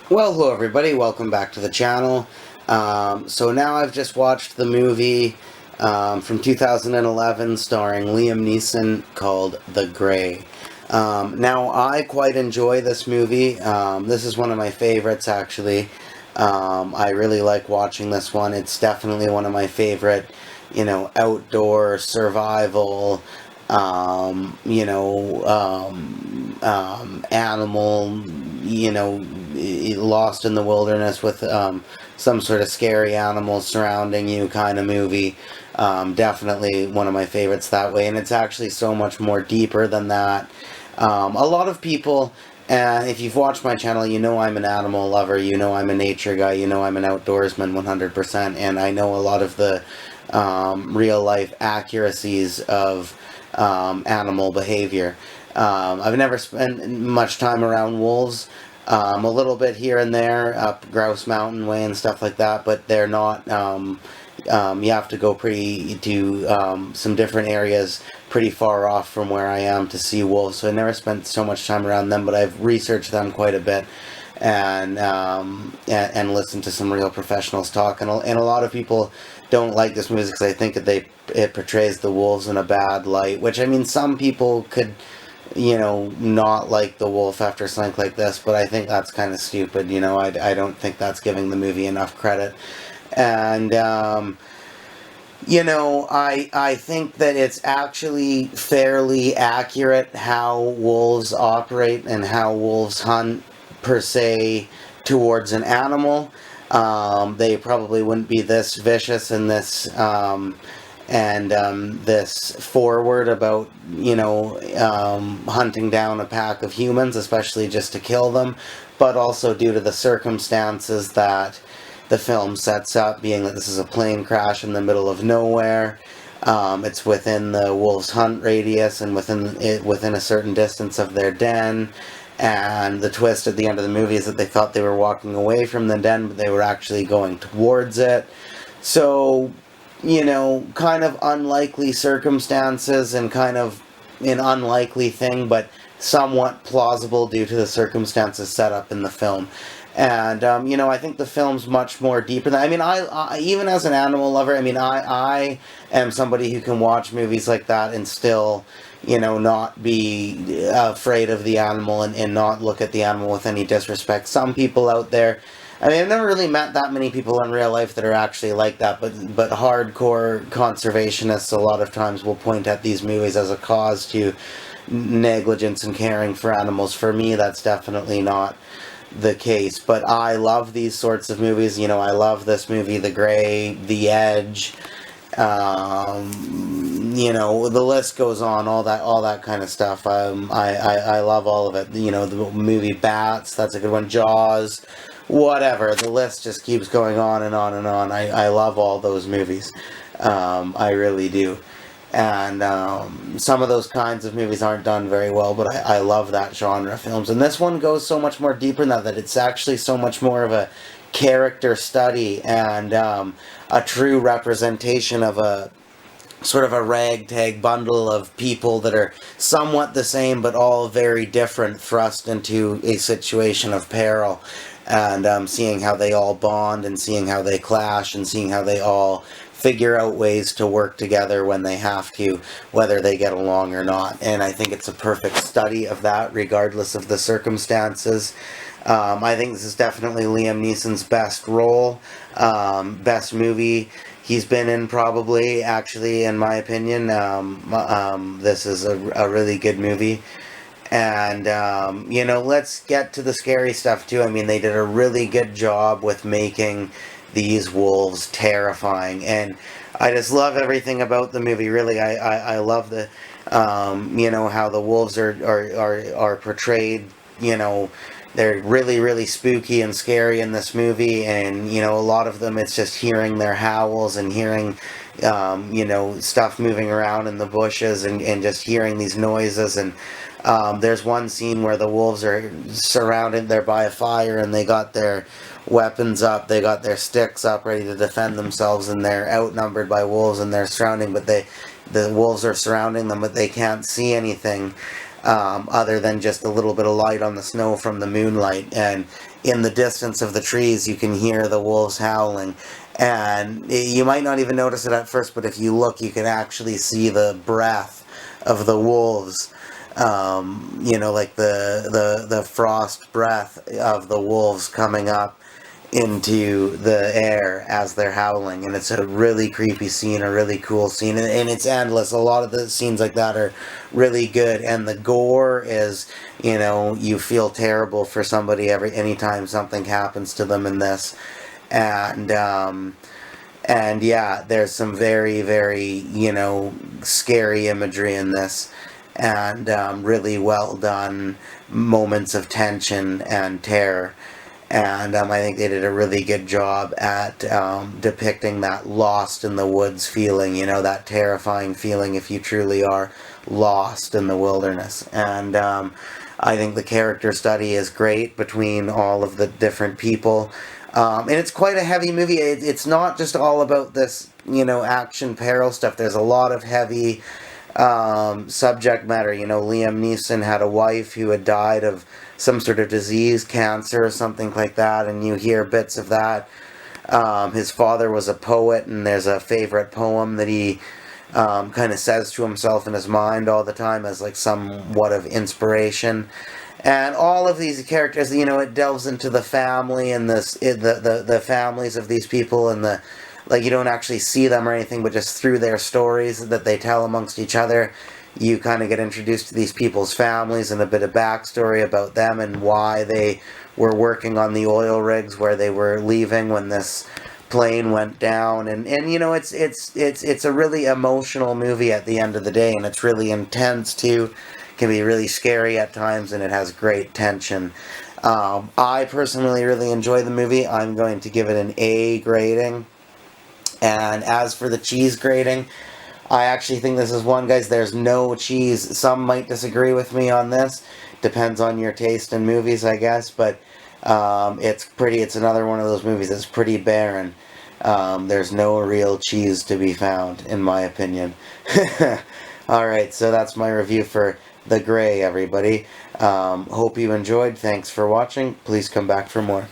Well, hello everybody, welcome back to the channel. So now I've just watched the movie from 2011 starring Liam Neeson called The Grey. Now I quite enjoy this movie. This is one of my favorites actually. I really like watching this one. It's definitely one of my favorite, outdoor survival, animal, lost in the wilderness with some sort of scary animal surrounding you kind of movie. Definitely one of my favorites that way, and it's actually so much more deeper than that. A lot of people, if you've watched my channel, you know I'm an animal lover, you know I'm a nature guy, you know I'm an outdoorsman 100%, and I know a lot of the real life accuracies of animal behavior. I've never spent much time around wolves. A little bit here and there, up Grouse Mountain Way and stuff like that, but they're not, you have to go to some different areas pretty far off from where I am to see wolves, so I never spent so much time around them, but I've researched them quite a bit, and listened to some real professionals talk, and a lot of people don't like this movie because I think it portrays the wolves in a bad light, which, I mean, some people could not like the wolf after something like this, but I think that's kind of stupid, I don't think that's giving the movie enough credit, and, I think that it's actually fairly accurate how wolves operate and how wolves hunt, per se, towards an animal. They probably wouldn't be this vicious and this forward about, hunting down a pack of humans, especially just to kill them, but also due to the circumstances that the film sets up, being that this is a plane crash in the middle of nowhere. It's within the wolves' hunt radius and within a certain distance of their den. And the twist at the end of the movie is that they thought they were walking away from the den, but they were actually going towards it. So, kind of unlikely circumstances and kind of an unlikely thing, but somewhat plausible due to the circumstances set up in the film. And, I think the film's much more deeper than... I mean, I even as an animal lover, I mean, I am somebody who can watch movies like that and still, not be afraid of the animal and not look at the animal with any disrespect. Some people out there... I mean, I've never really met that many people in real life that are actually like that, but hardcore conservationists a lot of times will point at these movies as a cause to negligence in caring for animals. For me, that's definitely not the case, but I love these sorts of movies. I love this movie, The Grey, The Edge, the list goes on, all that kind of stuff. I love all of it. The movie Bats, that's a good one. Jaws, whatever. The list just keeps going on and on and on. I love all those movies. I really do. And some of those kinds of movies aren't done very well, but I love that genre of films. And this one goes so much more deeper than that it's actually so much more of a character study and a true representation of a sort of a ragtag bundle of people that are somewhat the same but all very different, thrust into a situation of peril, and seeing how they all bond and seeing how they clash and seeing how they all figure out ways to work together when they have to, whether they get along or not. And I think it's a perfect study of that, regardless of the circumstances. I think this is definitely Liam Neeson's best role, best movie he's been in, probably, actually, in my opinion. This is a really good movie. And, let's get to the scary stuff, too. I mean, they did a really good job with making these wolves terrifying, and I just love everything about the movie. Really, I love the how the wolves are portrayed. They're really, really spooky and scary in this movie, and a lot of them, it's just hearing their howls and hearing stuff moving around in the bushes, and just hearing these noises. And there's one scene where the wolves are surrounded, they're by a fire, and they got their weapons up, they got their sticks up ready to defend themselves, and they're outnumbered by wolves, and they're surrounding, but the wolves are surrounding them, but they can't see anything. other than just a little bit of light on the snow from the moonlight. And in the distance of the trees, you can hear the wolves howling. And you might not even notice it at first, but if you look, you can actually see the breath of the wolves. Like the frost breath of the wolves coming up into the air as they're howling, and it's a really creepy scene, a really cool scene, and it's endless. A lot of the scenes like that are really good, and the gore is, you feel terrible for somebody anytime something happens to them in this, and yeah, there's some very, very, scary imagery in this, and really well done moments of tension and terror. And I think they did a really good job at depicting that lost in the woods feeling, that terrifying feeling if you truly are lost in the wilderness. And I think the character study is great between all of the different people. And it's quite a heavy movie. It's not just all about this, action peril stuff. There's a lot of heavy subject matter. Liam Neeson had a wife who had died of some sort of disease, cancer or something like that, and you hear bits of that. His father was a poet, and there's a favorite poem that he kind of says to himself in his mind all the time as like somewhat of inspiration. And all of these characters, it delves into the family and the families of these people, and you don't actually see them or anything, but just through their stories that they tell amongst each other, you kind of get introduced to these people's families and a bit of backstory about them and why they were working on the oil rigs where they were leaving when this plane went down. And it's a really emotional movie at the end of the day, and it's really intense too. Can be really scary at times, and it has great tension. I personally really enjoy the movie. I'm going to give it an A grading. And as for the cheese grading, I actually think this is one, guys, there's no cheese. Some might disagree with me on this. Depends on your taste in movies, I guess. But it's another one of those movies that's pretty barren. There's no real cheese to be found, in my opinion. Alright, so that's my review for The Grey, everybody. Hope you enjoyed. Thanks for watching. Please come back for more.